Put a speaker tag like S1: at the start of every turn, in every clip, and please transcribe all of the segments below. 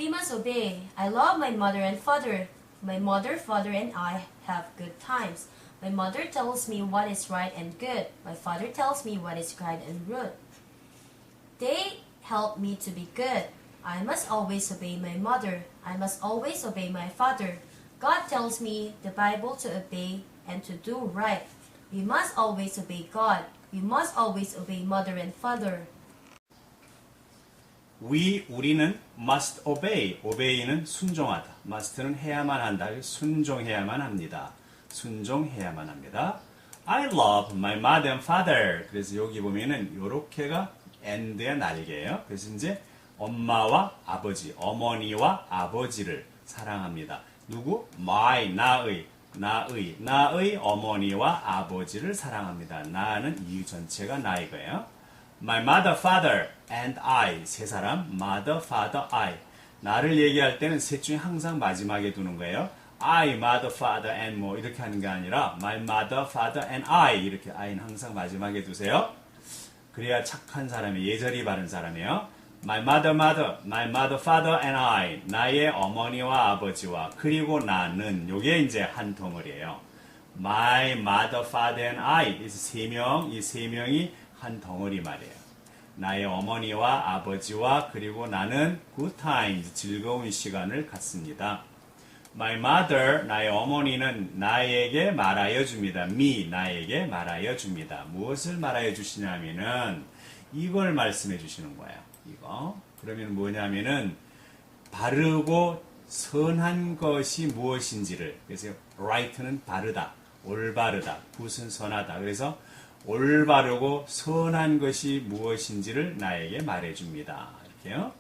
S1: We must obey. I love my mother and father. My mother, father, and I have good times. My mother tells me what is right and good. My father tells me what is right and rude. They help me to be good. I must always obey my mother. I must always obey my father. God tells me the Bible to obey and to do right. We must always obey God. We must always obey mother and father.
S2: 우리는 must obey. obey는 순종하다. must는 해야만 한다. 순종해야만 합니다. 순종해야만 합니다. I love my mother and father. 그래서 여기 보면은 요렇게가 and의 날개예요. 그래서 이제 엄마와 아버지, 어머니와 아버지를 사랑합니다. 누구? 나의 어머니와 아버지를 사랑합니다. 나는 이유 전체가 나의 거예요. My mother, father, and I. 세 사람, mother, father, I. 나를 얘기할 때는 셋 중에 항상 마지막에 두는 거예요. I, mother, father, and 뭐 이렇게 하는 게 아니라 my mother, father, and I. 이렇게 I는 항상 마지막에 두세요. 그래야 착한 사람이 예절이 바른 사람이에요. My mother, father, and I. 나의 어머니와 아버지와 그리고 나는. 요게 이제 한 덩어리예요. My mother, father, and I. 이 세 명이 한 덩어리 말이에요. 나의 어머니와 아버지와 그리고 나는 good times, 즐거운 시간을 갖습니다. My mother, 나의 어머니는 나에게 말하여 줍니다. me, 나에게 말하여 줍니다. 무엇을 말하여 주시냐면은 이걸 말씀해 주시는 거예요. 이거. 그러면 뭐냐면은 바르고 선한 것이 무엇인지를. 그래서 right는 바르다, 올바르다, 굿은 선하다. 그래서 올바르고 선한 것이 무엇인지를 나에게 말해 줍니다. 이렇게요.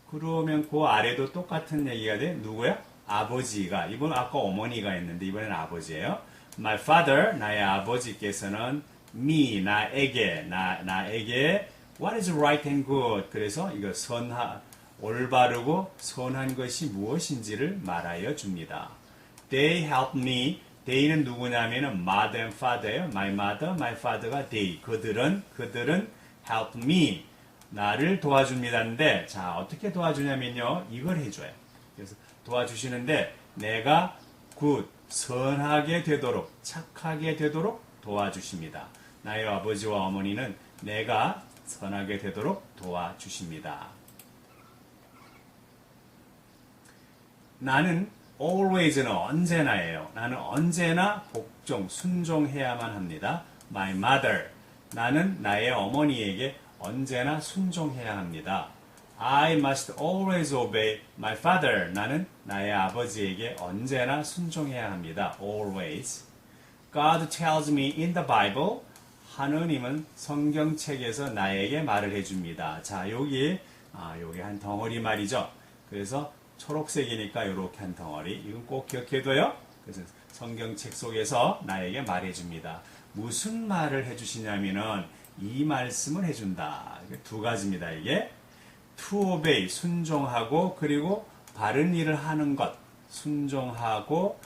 S2: 그러면 그 아래도 똑같은 얘기가 돼. 누구야? 아버지가. 이번 아까 어머니가 했는데 이번엔 아버지예요. My father, 나의 아버지께서는 me, 나에게 what is right and good. 그래서 이거 올바르고 선한 것이 무엇인지를 말하여 줍니다. They help me. they는 누구냐면은 mother and father예요. my mother, my father가 they. 그들은 help me. 나를 도와줍니다인데, 자, 어떻게 도와주냐면요. 이걸 해줘요. 그래서 도와주시는데, 내가 good, 선하게 되도록, 착하게 되도록 도와주십니다. 나의 아버지와 어머니는 내가 선하게 되도록 도와주십니다. 나는 always는 언제나예요. 나는 언제나 복종, 순종해야만 합니다. My mother. 나는 나의 어머니에게 언제나 순종해야 합니다. I must always obey my father. 나는 나의 아버지에게 언제나 순종해야 합니다. Always. God tells me in the Bible. 하느님은 성경책에서 나에게 말을 해줍니다. 자, 여기 한 덩어리 말이죠. 그래서 초록색이니까 이렇게 한 덩어리. 이건 꼭 기억해둬요. 그래서 성경책 속에서 나에게 말해줍니다. 무슨 말을 해주시냐면은 이 말씀을 해준다. 두 가지입니다. 이게 to obey, 순종하고 그리고 바른 일을 하는 것. 순종하고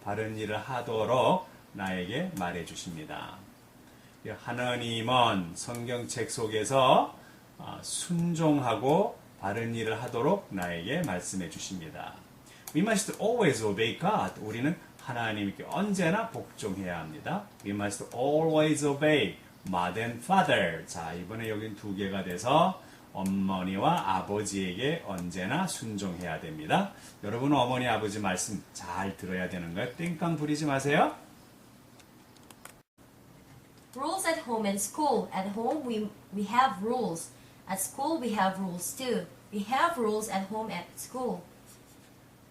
S2: 바른 일을 하도록 나에게 말해주십니다. 하나님은 성경책 속에서 순종하고 바른 일을 하도록 나에게 말씀해 주십니다. We must always obey God. 우리는 하나님께 언제나 복종해야 합니다. We must always obey mother and father. 자, 이번에 여긴 두 개가 돼서 어머니와 아버지에게 언제나 순종해야 됩니다. 여러분은 어머니 아버지 말씀 잘 들어야 되는 거예요. 땡깡 부리지 마세요.
S1: Rules at home and school. At home we have rules. At school we have rules too. We have rules at home and at school.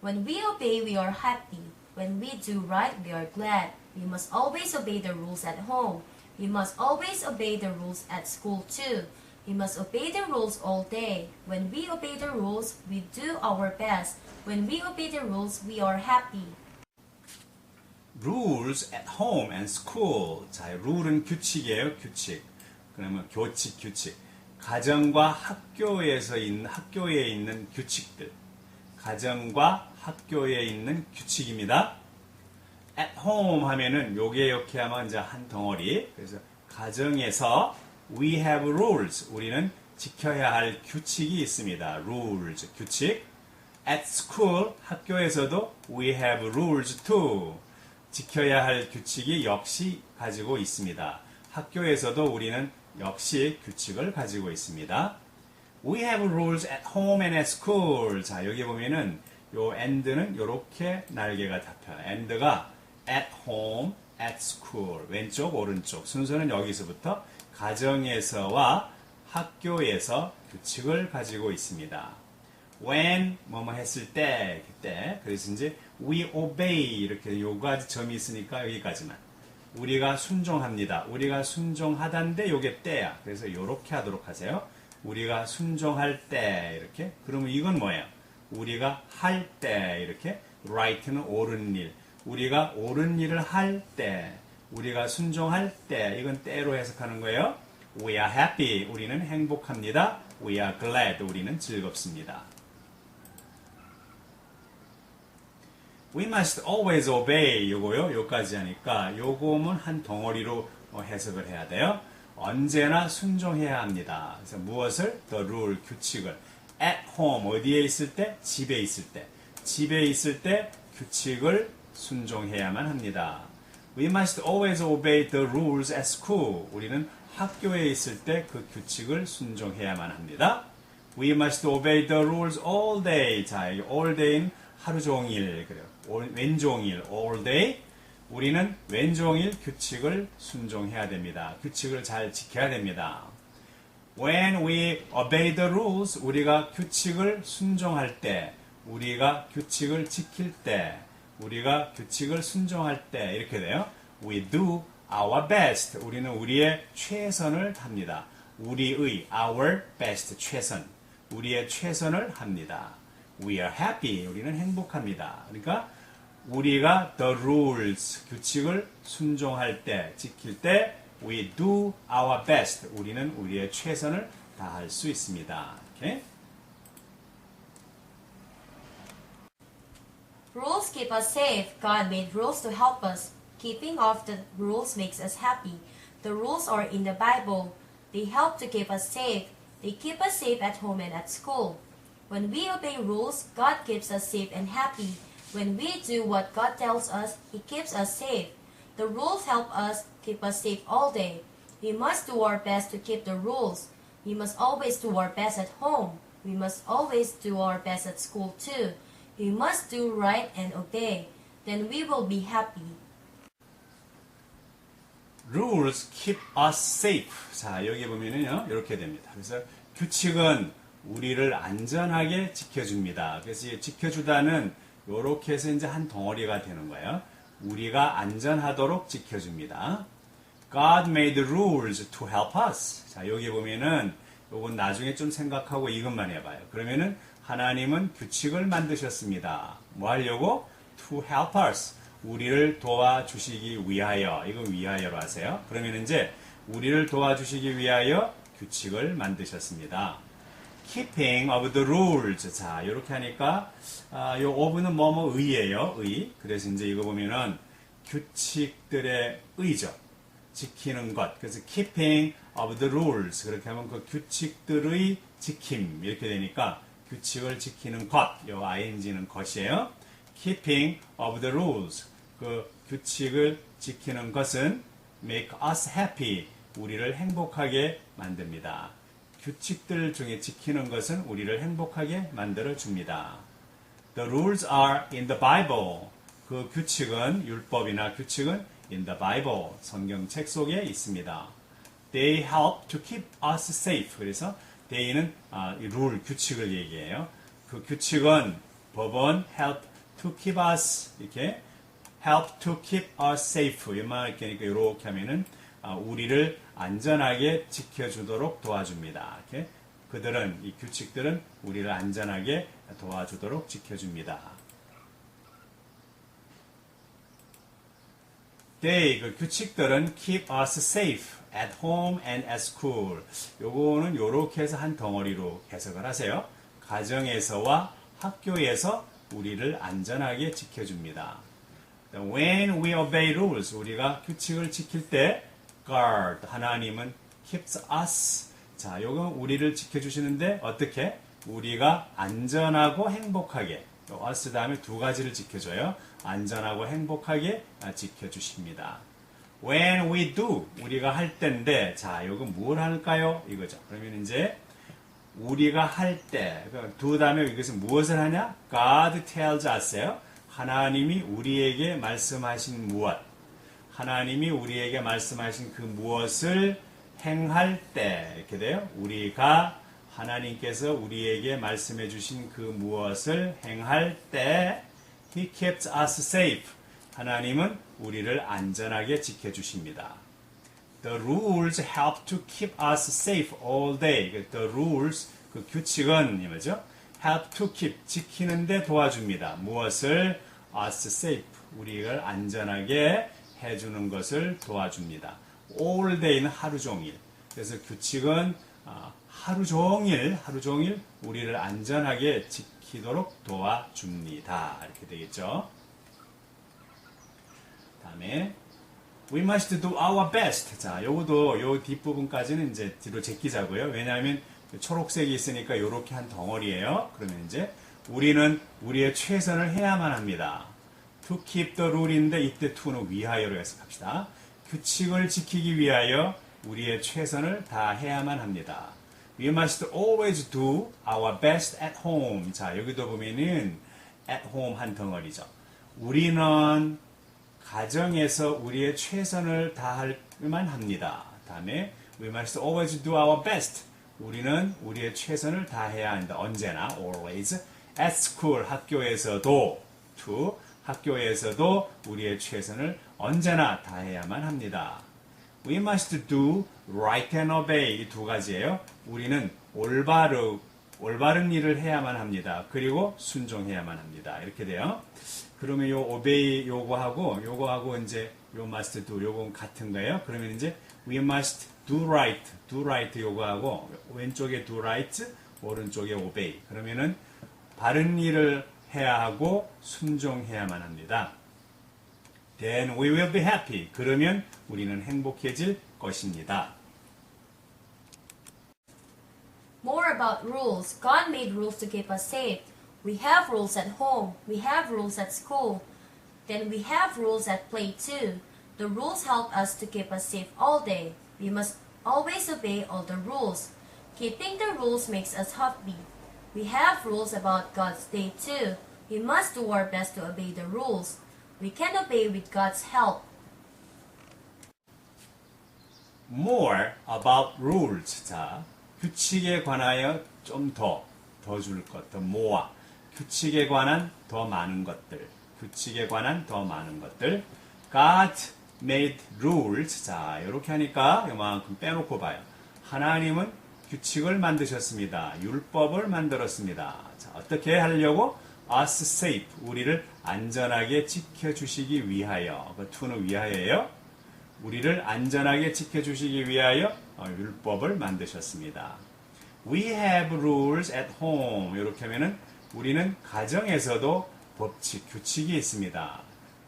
S1: When we obey, we are happy. When we do right, we are glad. We must always obey the rules at home. We must always obey the rules at school too. We must obey the rules all day. When we obey the rules, we do our best. When we obey the rules, we are happy.
S2: Rules at home and school. 자, 룰은 규칙이에요. 규칙. 그러면 규칙. 가정과 학교에 있는 규칙들. 가정과 학교에 있는 규칙입니다. At home 하면은 요게 이렇게 하면 이제 한 덩어리. 그래서 가정에서 we have rules. 우리는 지켜야 할 규칙이 있습니다. rules, 규칙. At school, 학교에서도 we have rules too. 지켜야 할 규칙이 역시 가지고 있습니다. 학교에서도 우리는 역시 규칙을 가지고 있습니다. We have rules at home and at school. 자, 여기 보면은 요 and는 요렇게 날개가 잡혀요. and가 at home, at school. 왼쪽, 오른쪽. 순서는 여기서부터 가정에서와 학교에서 규칙을 가지고 있습니다. when 뭐뭐 했을 때 그때 그래서 이제 we obey 이렇게 요까지 점이 있으니까 여기까지만 우리가 순종합니다. 우리가 순종하단데 요게 때야. 그래서 요렇게 하도록 하세요. 우리가 순종할 때 이렇게 그러면 이건 뭐예요? 우리가 할 때 이렇게 right는 옳은 일 우리가 옳은 일을 할 때 우리가 순종할 때 이건 때로 해석하는 거예요. We are happy 우리는 행복합니다. We are glad 우리는 즐겁습니다. We must always obey 요거요. 요까지 하니까 요거는 한 덩어리로 해석을 해야 돼요. 언제나 순종해야 합니다. 그래서 무엇을? The rule, 규칙을. At home, 어디에 있을 때? 집에 있을 때. 집에 있을 때 규칙을 순종해야만 합니다. We must always obey the rules at school. 우리는 학교에 있을 때 그 규칙을 순종해야만 합니다. We must obey the rules all day. 자, 이 all day는 하루 종일 그래요. 왼종일 all day 우리는 왼종일 규칙을 순종해야 됩니다. 규칙을 잘 지켜야 됩니다. When we obey the rules 우리가 규칙을 순종할 때 우리가 규칙을 지킬 때 우리가 규칙을 순종할 때 이렇게 돼요. We do our best 우리는 우리의 최선을 합니다. 우리의 our best 최선 우리의 최선을 합니다. We are happy. 우리는 행복합니다. 그러니까 우리가 the rules, 규칙을 순종할 때, 지킬 때 we do our best. 우리는 우리의 최선을 다할 수 있습니다. Okay?
S1: Rules keep us safe. God made rules to help us. Keeping of the rules makes us happy. The rules are in the Bible. They help to keep us safe. They keep us safe at home and at school. When we obey rules, God keeps us safe and happy. When we do what God tells us, He keeps us safe. The rules help us keep us safe all day. We must do our best to keep the rules. We must always do our best at home. We must always do our best at school too. We must do right and obey. Then we will be happy.
S2: Rules keep us safe. 자, 여기 보면은요, 이렇게 됩니다. 그래서 규칙은 우리를 안전하게 지켜줍니다. 그래서 이 지켜주다는 이렇게 해서 이제 한 덩어리가 되는 거예요. 우리가 안전하도록 지켜줍니다. God made rules to help us. 자, 여기 보면은 요건 나중에 좀 생각하고 이것만 해봐요. 그러면은 하나님은 규칙을 만드셨습니다. 뭐 하려고? To help us. 우리를 도와주시기 위하여. 이건 위하여로 하세요. 그러면 이제 우리를 도와주시기 위하여 규칙을 만드셨습니다. Keeping of the rules. 자, 이렇게 하니까 요 of는 뭐뭐 의예요. 의. 그래서 이제 이거 보면은 규칙들의 의죠. 지키는 것. 그래서 keeping of the rules. 그렇게 하면 그 규칙들의 지킴. 이렇게 되니까 규칙을 지키는 것. 요 ing는 것이에요. Keeping of the rules. 그 규칙을 지키는 것은 make us happy. 우리를 행복하게 만듭니다. 규칙들 중에 지키는 것은 우리를 행복하게 만들어 줍니다. The rules are in the Bible. 그 규칙은 율법이나 규칙은 in the Bible. 성경책 속에 있습니다. They help to keep us safe. 그래서 they는 룰 규칙을 얘기해요. 그 규칙은 법은 help to keep us 이렇게 help to keep us safe. 이렇게 하면은 우리를 안전하게 지켜주도록 도와줍니다. 이렇게 그들은 이 규칙들은 우리를 안전하게 도와주도록 지켜줍니다. They 그 규칙들은 keep us safe at home and at school. 요거는 요렇게 해서 한 덩어리로 해석을 하세요. 가정에서와 학교에서 우리를 안전하게 지켜줍니다. When we obey rules, 우리가 규칙을 지킬 때 God, 하나님은 keeps us, 자, 요건 우리를 지켜주시는데 어떻게? 우리가 안전하고 행복하게 us 다음에 두 가지를 지켜줘요. 안전하고 행복하게 지켜주십니다. When we do 우리가 할 때인데 자, 요건 뭘 할까요? 이거죠. 그러면 이제 우리가 할 때, do 다음에 이것은 무엇을 하냐? God tells us예요. 하나님이 우리에게 말씀하신 무엇, 하나님이 우리에게 말씀하신 그 무엇을 행할 때 이렇게 돼요. 우리가 하나님께서 우리에게 말씀해 주신 그 무엇을 행할 때 He keeps us safe. 하나님은 우리를 안전하게 지켜주십니다. The rules help to keep us safe all day. The rules, 그 규칙은 뭐죠? help to keep, 지키는데 도와줍니다. 무엇을? us safe, 우리를 안전하게 해주는 것을 도와줍니다. all day는 하루 종일. 그래서 규칙은 하루 종일 우리를 안전하게 지키도록 도와줍니다. 이렇게 되겠죠. 다음에 We must do our best. 자, 요것도 요 뒷부분까지는 이제 뒤로 제끼자고요. 왜냐하면 초록색이 있으니까 요렇게 한 덩어리예요. 그러면 이제 우리는 우리의 최선을 해야만 합니다. To keep the rule인데 이때 to는 위하여로 해석합시다. 규칙을 지키기 위하여 우리의 최선을 다해야만 합니다. We must always do our best at home. 자, 여기도 보면은 at home 한 덩어리죠. 우리는 가정에서 우리의 최선을 다할만 합니다. 다음에 we must always do our best. 우리는 우리의 최선을 다해야 한다. 언제나 always. at school 학교에서도 to 학교에서도 우리의 최선을 언제나 다해야만 합니다. We must do right and obey 이 두 가지예요. 우리는 올바른 일을 해야만 합니다. 그리고 순종해야만 합니다. 이렇게 돼요. 그러면 요 obey 요거하고 이제 요 must do 요건 같은 거예요. 그러면 이제 we must do right 요거하고 왼쪽에 do right 오른쪽에 obey. 그러면은 바른 일을 해야 하고 순종해야만 합니다. Then we will be happy. 그러면 우리는 행복해질 것입니다.
S1: More about rules. God made rules to keep us safe. We have rules at home. We have rules at school. Then we have rules at play too. The rules help us to keep us safe all day. We must always obey all the rules. Keeping the rules makes us happy. We have rules about God's day too. We must do our best to obey the rules. We can obey with God's help.
S2: More about rules. 자, 규칙에 관하여 좀 더 줄 것, 더 more. 규칙에 관한 더 많은 것들. 규칙에 관한 더 많은 것들. God made rules. 자, 이렇게 하니까 이만큼 빼놓고 봐요. 하나님은 규칙을 만드셨습니다. 율법을 만들었습니다. 자, 어떻게 하려고? us safe. 우리를 안전하게 지켜주시기 위하여. 그 to는 위하여예요. 우리를 안전하게 지켜주시기 위하여 율법을 만드셨습니다. We have rules at home. 이렇게 하면은 우리는 가정에서도 법칙, 규칙이 있습니다.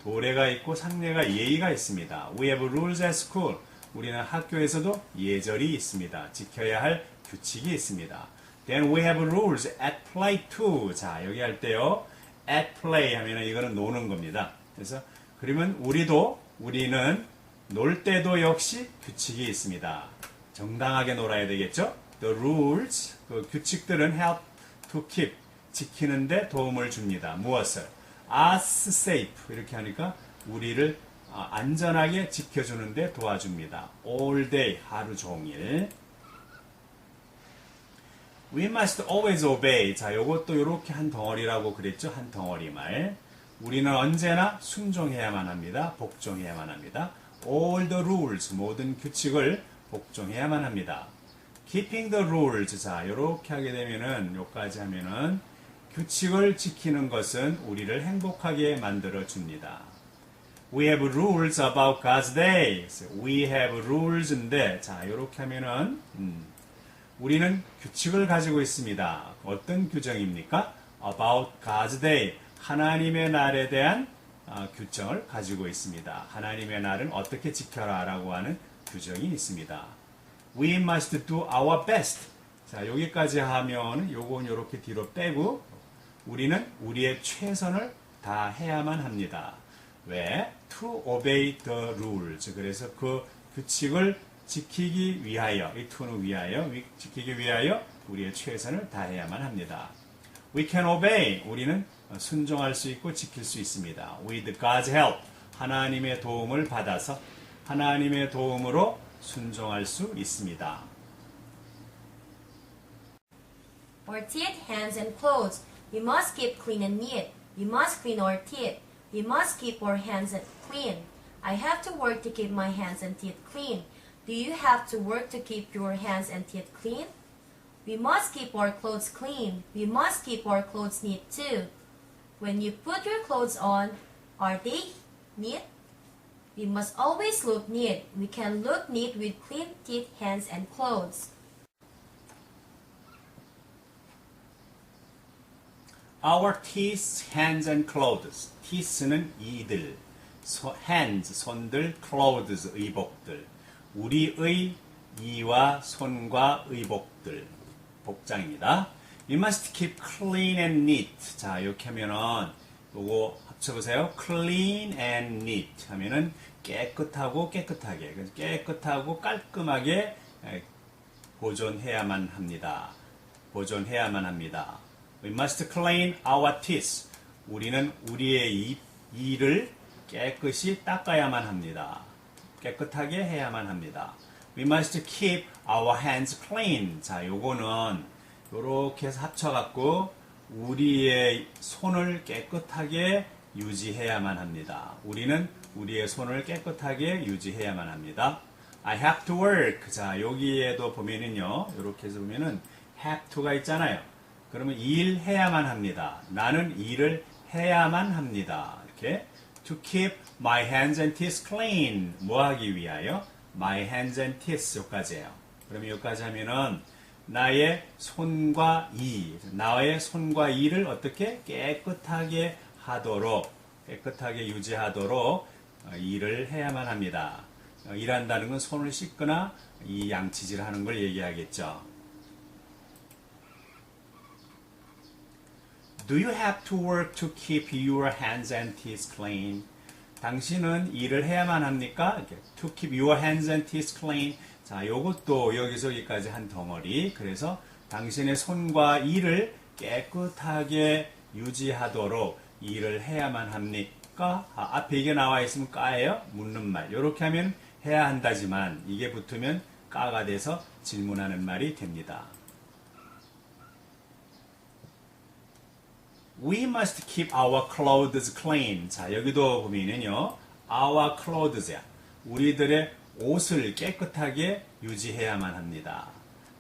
S2: 도래가 있고 상례가 예의가 있습니다. We have rules at school. 우리는 학교에서도 예절이 있습니다. 지켜야 할 규칙이 있습니다. Then we have rules at play too. 자, 여기 할 때요. at play 하면은 이거는 노는 겁니다. 그래서 그러면 우리는 놀 때도 역시 규칙이 있습니다. 정당하게 놀아야 되겠죠? The rules, 그 규칙들은 help to keep, 지키는데 도움을 줍니다. 무엇을? us safe, 이렇게 하니까 우리를 안전하게 지켜주는데 도와줍니다. all day, 하루 종일. We must always obey. 자, 요것도 이렇게 한 덩어리라고 그랬죠? 한 덩어리 말. 우리는 언제나 순종해야만 합니다. 복종해야만 합니다. All the rules, 모든 규칙을 복종해야만 합니다. Keeping the rules. 자, 요렇게 하게 되면은, 요까지 하면은, 규칙을 지키는 것은 우리를 행복하게 만들어 줍니다. We have rules about God's day. We have rules인데, 자, 요렇게 하면은, 우리는 규칙을 가지고 있습니다. 어떤 규정입니까? About God's day. 하나님의 날에 대한 규정을 가지고 있습니다. 하나님의 날은 어떻게 지켜라 라고 하는 규정이 있습니다. We must do our best. 자, 여기까지 하면 요건 요렇게 뒤로 빼고 우리는 우리의 최선을 다해야만 합니다. 왜? To obey the rules. 그래서 그 규칙을 지키기 위하여, 이 to는 위하여, 지키기 위하여 우리의 최선을 다해야만 합니다. We can obey. 우리는 순종할 수 있고 지킬 수 있습니다. With God's help. 하나님의 도움을 받아서 하나님의 도움으로 순종할 수 있습니다.
S1: Our teeth, hands, and clothes. We must keep clean and neat. We must clean our teeth. We must keep our hands clean. I have to work to keep my hands and teeth clean. Do you have to work to keep your hands and teeth clean? We must keep our clothes clean. We must keep our clothes neat too. When you put your clothes on, are they neat? We must always look neat. We can look neat with clean teeth, hands, and clothes.
S2: Our teeth, hands, and clothes. teeth는 이들, hands, 손들, clothes, 의복들. 우리의 이와 손과 의복들, 복장입니다. We must keep clean and neat. 자, 이렇게 하면은 요거 합쳐보세요. clean and neat 하면은 깨끗하고 깨끗하게, 깨끗하고 깔끔하게 보존해야만 합니다. 보존해야만 합니다. We must clean our teeth. 우리는 우리의 이를 깨끗이 닦아야만 합니다. 깨끗하게 해야만 합니다. We must keep our hands clean. 자, 요거는 요렇게 해서 합쳐갖고 우리의 손을 깨끗하게 유지해야만 합니다. 우리는 우리의 손을 깨끗하게 유지해야만 합니다. I have to work. 자, 여기에도 보면은요, 요렇게 해서 보면은 have to가 있잖아요. 그러면 일해야만 합니다. 나는 일을 해야만 합니다. 이렇게 to keep my hands and teeth clean. 뭐 하기 위하여? my hands and teeth 여기까지예요. 그러면 여기까지 하면은 나의 손과 나의 손과 이를 어떻게 깨끗하게 하도록, 깨끗하게 유지하도록 일을 해야만 합니다. 일한다는 건 손을 씻거나 이 양치질 하는 걸 얘기하겠죠. Do you have to work to keep your hands and teeth clean? 당신은 일을 해야만 합니까? To keep your hands and teeth clean. 자, 요것도 여기서 여기까지 한 덩어리. 그래서 당신의 손과 이를 깨끗하게 유지하도록 일을 해야만 합니까? 앞에 이게 나와 있으면 까예요? 묻는 말. 요렇게 하면 해야 한다지만 이게 붙으면 까가 돼서 질문하는 말이 됩니다. We must keep our clothes clean. 자, 여기도 보면은요, our clothes야. 우리들의 옷을 깨끗하게 유지해야만 합니다.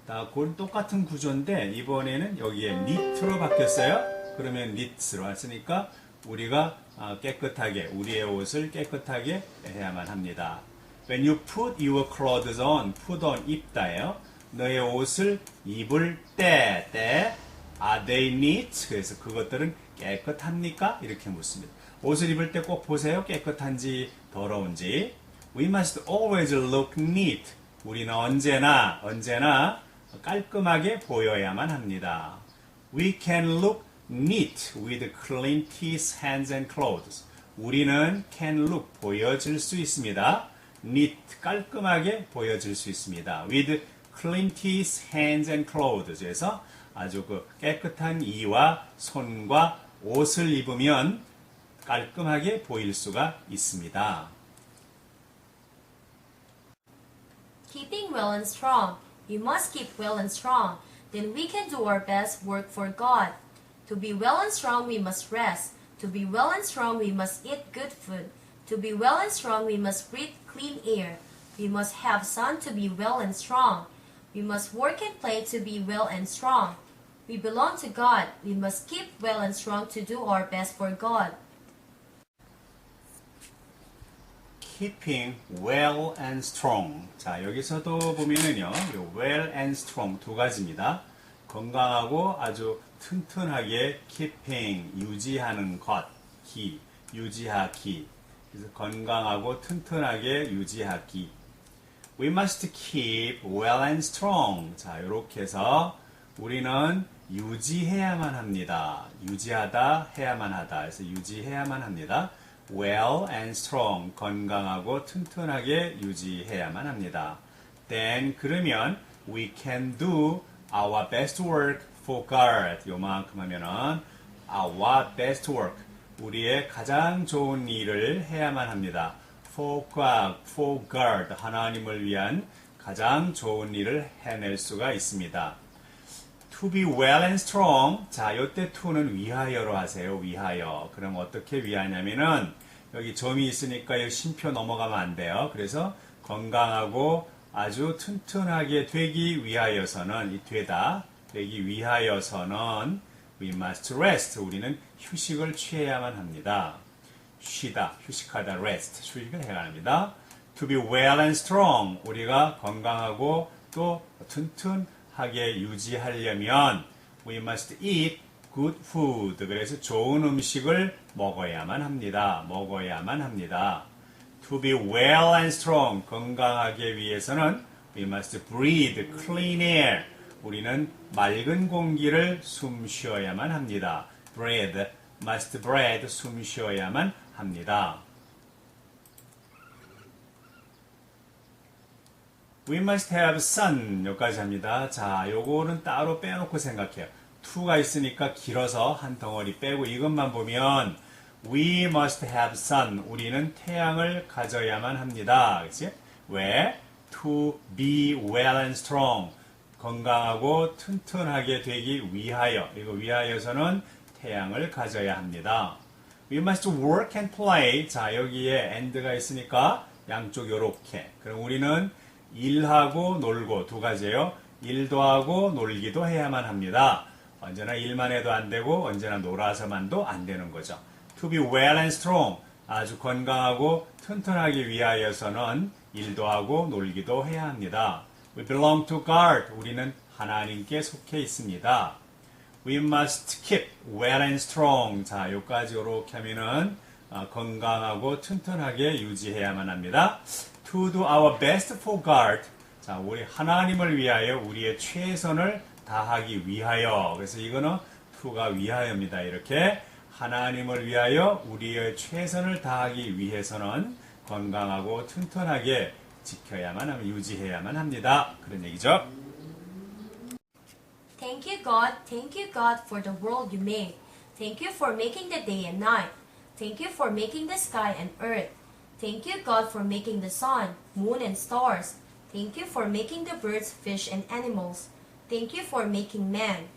S2: 그건 똑같은 구조인데, 이번에는 여기에 neat로 바뀌었어요. 그러면 neat로 왔으니까, 우리가 깨끗하게, 우리의 옷을 깨끗하게 해야만 합니다. When you put your clothes on, put on, 입다예요. 너의 옷을 입을 때, Are they neat? 그래서 그것들은 깨끗합니까? 이렇게 묻습니다. 옷을 입을 때 꼭 보세요. 깨끗한지 더러운지. We must always look neat. 우리는 언제나 깔끔하게 보여야만 합니다. We can look neat with clean teeth, hands and clothes. 우리는 can look 보여질 수 있습니다. neat 깔끔하게 보여질 수 있습니다. with clean teeth, hands and clothes. 그래서 아주 그 깨끗한 이와 손과 옷을 입으면 깔끔하게 보일 수가 있습니다.
S1: Keeping well and strong. We must keep well and strong. Then we can do our best work for God. To be well and strong, we must rest. To be well and strong, we must eat good food. To be well and strong, we must breathe clean air. We must have sun to be well and strong. We must work and play to be well and strong. We belong to God. We must keep well and strong to do our best for God.
S2: Keeping well and strong. 자, 여기서도 보면은요, well and strong 두 가지입니다. 건강하고 아주 튼튼하게 keeping, 유지하는 것, 유지하기. 그래서 건강하고 튼튼하게 유지하기. We must keep well and strong. 자, 이렇게 해서 우리는 유지해야만 합니다. 유지하다, 해야만 하다. 그래서 유지해야만 합니다. Well and strong. 건강하고 튼튼하게 유지해야만 합니다. Then 그러면 we can do our best work for God. 요만큼 하면은 our best work. 우리의 가장 좋은 일을 해야만 합니다. For God, 하나님을 위한 가장 좋은 일을 해낼 수가 있습니다. To be well and strong. 자, 요때 to는 위하여로 하세요. 위하여. 그럼 어떻게 위하냐면은 여기 점이 있으니까 여기 쉼표 넘어가면 안 돼요. 그래서 건강하고 아주 튼튼하게 되기 위하여서는 되기 위하여서는 we must rest. 우리는 휴식을 취해야만 합니다. 쉬다, 휴식하다, rest, 휴식을 해야 합니다. To be well and strong, 우리가 건강하고 또 튼튼하게 유지하려면 we must eat good food. 그래서 좋은 음식을 먹어야만 합니다. To be well and strong, 건강하게 위해서는 we must breathe clean air. 우리는 맑은 공기를 숨 쉬어야만 합니다. must breathe, 숨 쉬어야만 합니다. We must have sun. 여기까지 합니다. 자, 요거는 따로 빼놓고 생각해요. to가 있으니까 길어서 한 덩어리 빼고 이것만 보면 we must have sun. 우리는 태양을 가져야만 합니다. 그치? 왜? To be well and strong. 건강하고 튼튼하게 되기 위하여. 이거 위하여서는 태양을 가져야 합니다. We must work and play. 자, 여기에 and가 있으니까 양쪽 요렇게. 그럼 우리는 일하고 놀고 두 가지예요. 일도 하고 놀기도 해야만 합니다. 언제나 일만 해도 안 되고 언제나 놀아서만도 안 되는 거죠. To be well and strong. 아주 건강하고 튼튼하기 위하여서는 일도 하고 놀기도 해야 합니다. We belong to God. 우리는 하나님께 속해 있습니다. We must keep well and strong. 자, 요까지 요렇게 하면은 건강하고 튼튼하게 유지해야만 합니다. To do our best for God. 자, 우리 하나님을 위하여 우리의 최선을 다하기 위하여. 그래서 이거는 to가 위하여입니다. 이렇게 하나님을 위하여 우리의 최선을 다하기 위해서는 건강하고 튼튼하게 지켜야만 합니다. 유지해야만 합니다. 그런 얘기죠.
S1: Thank you God for the world you made. Thank you for making the day and night. Thank you for making the sky and earth. Thank you God for making the sun, moon and stars. Thank you for making the birds, fish and animals. Thank you for making man.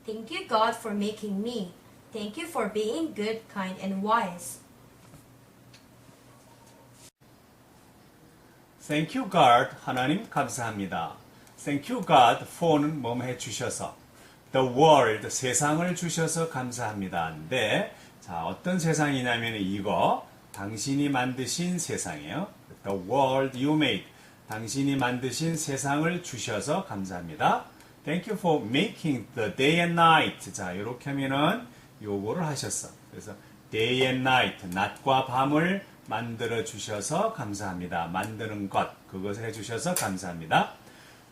S1: Thank you God for making me. Thank you for being good, kind and wise.
S2: Thank you God. 하나님 감사합니다. Thank you God for는 뭐뭐 해주셔서 the world 세상을 주셔서 감사합니다. 근데 자 어떤 세상이냐면 이거 당신이 만드신 세상이에요. The world you made 당신이 만드신 세상을 주셔서 감사합니다. Thank you for making the day and night. 자 이렇게 하면은 요거를 하셨어. 그래서 day and night 낮과 밤을 만들어 주셔서 감사합니다. 만드는 것 그것을 해주셔서 감사합니다.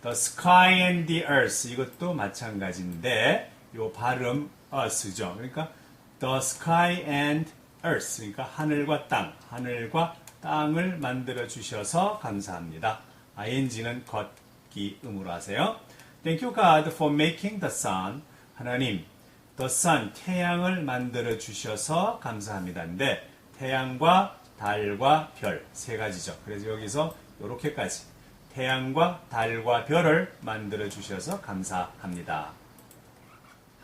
S2: The sky and the earth 이것도 마찬가지인데 요 발음 us죠. 그러니까 the sky and earth 그러니까 하늘과 땅을 만들어 주셔서 감사합니다. ing는 걷기 음으로 하세요. Thank you God for making the sun. 하나님 the sun 태양을 만들어 주셔서 감사합니다. 근데 태양과 달과 별 세 가지죠. 그래서 여기서 요렇게까지 태양과 달과 별을 만들어 주셔서 감사합니다.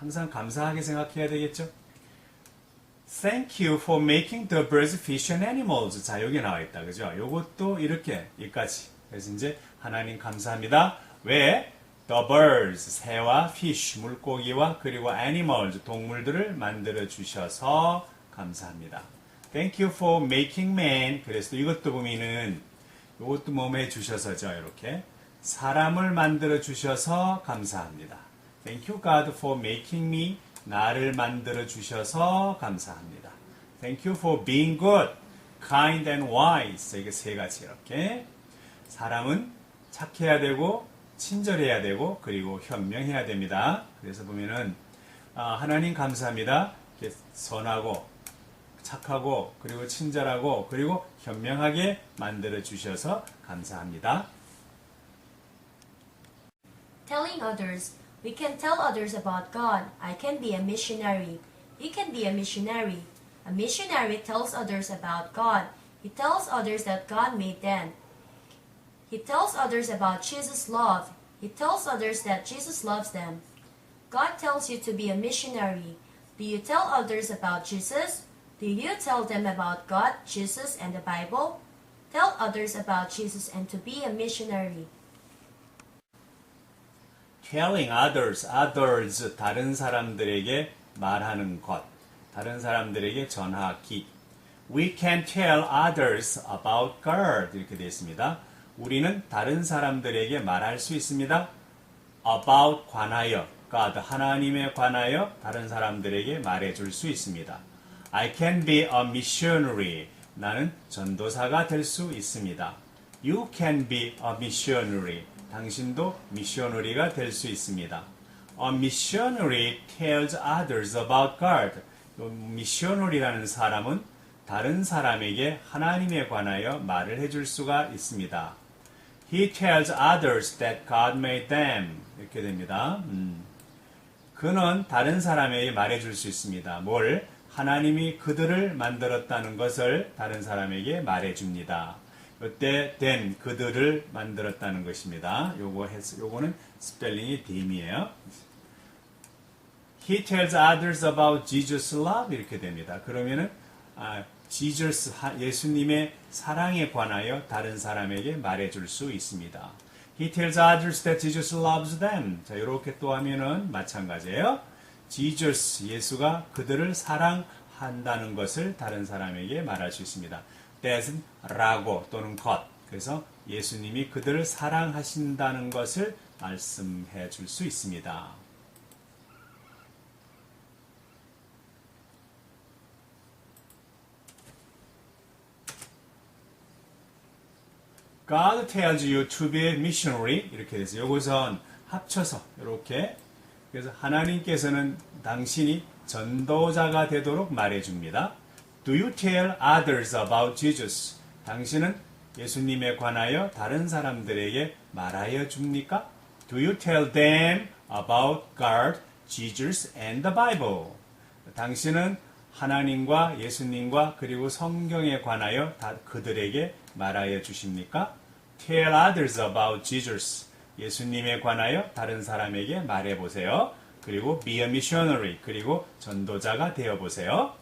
S2: 항상 감사하게 생각해야 되겠죠? Thank you for making the birds, fish and animals. 자, 여기 나와 있다. 그죠? 요것도 이렇게, 여기까지. 그래서 이제 하나님 감사합니다. 왜? The birds, 새와 fish, 물고기와 그리고 animals, 동물들을 만들어 주셔서 감사합니다. Thank you for making man. 그래서 이것도 보면은 이것도 몸에 주셔서죠. 이렇게 사람을 만들어 주셔서 감사합니다. Thank you God for making me. 나를 만들어 주셔서 감사합니다. Thank you for being good, kind and wise. 이게 세 가지 이렇게. 사람은 착해야 되고 친절해야 되고 그리고 현명해야 됩니다. 그래서 보면은 하나님 감사합니다. 이렇게 선하고 착하고 그리고 친절하고 그리고 현명하게 만들어 주셔서 감사합니다.
S1: Telling others. We can tell others about God. I can be a missionary. You can be a missionary. A missionary tells others about God. He tells others that God made them. He tells others about Jesus' love. He tells others that Jesus loves them. God tells you to be a missionary. Do you tell others about Jesus? Do you tell them about God, Jesus, and the Bible? Tell others about Jesus and to be a missionary.
S2: Telling others, 다른 사람들에게 말하는 것, 다른 사람들에게 전하기. We can tell others about God 이렇게 되어 있습니다. 우리는 다른 사람들에게 말할 수 있습니다. About 관하여, God 하나님에 관하여 다른 사람들에게 말해줄 수 있습니다. I can be a missionary. 나는 전도사가 될 수 있습니다. You can be a missionary. 당신도 미셔너리가 될 수 있습니다. A missionary tells others about God. 미셔너리라는 사람은 다른 사람에게 하나님에 관하여 말을 해줄 수가 있습니다. He tells others that God made them. 이렇게 됩니다. 그는 다른 사람에게 말해줄 수 있습니다. 뭘? 하나님이 그들을 만들었다는 것을 다른 사람에게 말해줍니다. 이때 them, 그들을 만들었다는 것입니다. 요거는 스펠링이 them이에요. He tells others about Jesus' love 이렇게 됩니다. 그러면은 Jesus, 예수님의 사랑에 관하여 다른 사람에게 말해줄 수 있습니다. He tells others that Jesus loves them. 자, 이렇게 또 하면은 마찬가지예요. Jesus, 예수가 그들을 사랑한다는 것을 다른 사람에게 말할 수 있습니다. that은 라고 또는 것. 그래서 예수님이 그들을 사랑하신다는 것을 말씀해 줄 수 있습니다. God tells you to be a missionary 이렇게 돼서 요것은 합쳐서 이렇게 그래서 하나님께서는 당신이 전도자가 되도록 말해줍니다. Do you tell others about Jesus? 당신은 예수님에 관하여 다른 사람들에게 말하여 줍니까? Do you tell them about God, Jesus, and the Bible? 당신은 하나님과 예수님과 그리고 성경에 관하여 그들에게 말하여 주십니까? Tell others about Jesus. 예수님에 관하여 다른 사람에게 말해 보세요. 그리고 be a missionary. 그리고 전도자가 되어 보세요.